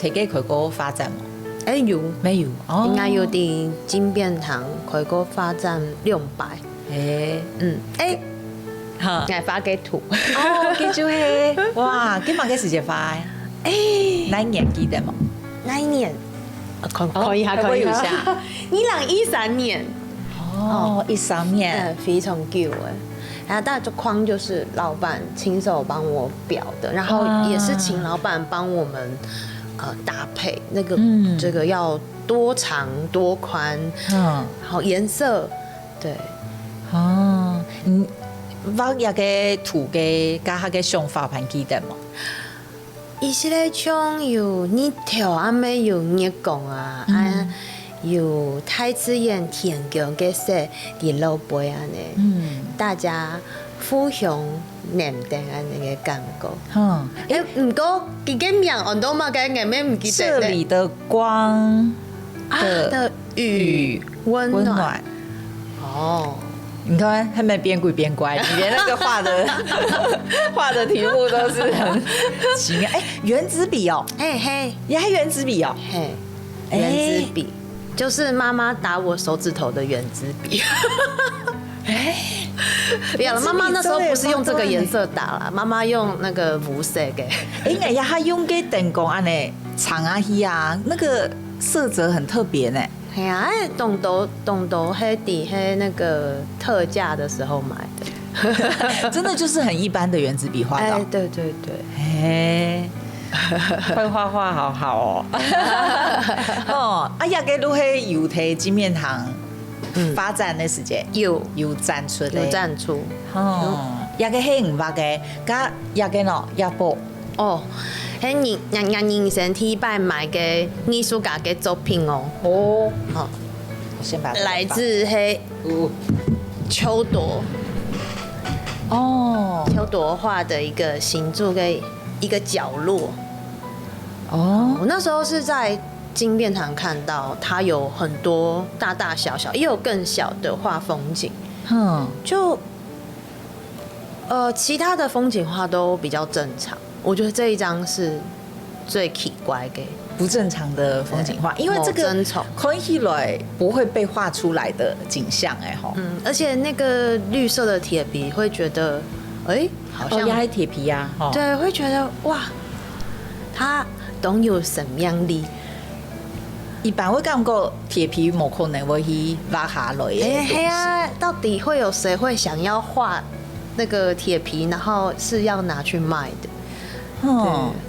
提给开过发展吗？有没有，应该有伫金变堂开过发展200。哈，来发给图。哦，记住嘿，哇，今嘛几时节发？哪一年记得吗？那一年，可以哈，可以一下。2013年。哦，13年，非常旧哎。然后大这框就是老板亲手帮我裱的，然后也是请老板帮我们搭配那个这个要多长多宽，好颜色，对。我也个图嘅加下个想法盘记得吗？伊是咧像有日条啊，没有日光啊，有太子岩天宫嘅说伫路背安尼，大家互相念定安尼嘅感觉。唔过佢嘅名我都嘛嘅咩唔记得。这里的光的雨温暖。哦。你看他们边鬼边乖，你连那个画的题目都是很奇妙。原子笔哦，也还原子笔哦，原子笔就是妈妈打我手指头的原子笔。不要了，妈妈那时候不是用这个颜色打啦，妈妈用那个无色给。呀，他用给灯光安呢，长啊稀啊，那个色泽很特别呢。哎呀，东斗黑底黑那个特价的时候买的，真的就是很一般的原子笔画的。对对对，会画画好好哦。呀，给如黑有提金面堂发展的时间有展出的，有展出呀个黑500个，加呀个喏呀布迄人生体拜买嘅艺术家嘅作品哦。我先把来自秋朵秋朵画的一个形柱跟一个角落。我那时候是在金变堂看到，它有很多大大小小，也有更小的画风景。就其他的风景画都比较正常。我觉得这一张是最奇怪的不正常的风景画，因为这个看起来不会被画出来的景象而且那个绿色的铁皮会觉得好像压铁皮啊，对，会觉得哇，它懂有什么样力。一般会感觉铁皮冇可能会去挖下来到底会有谁会想要画那个铁皮，然后是要拿去卖的？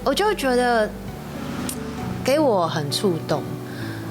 我就觉得给我很触动。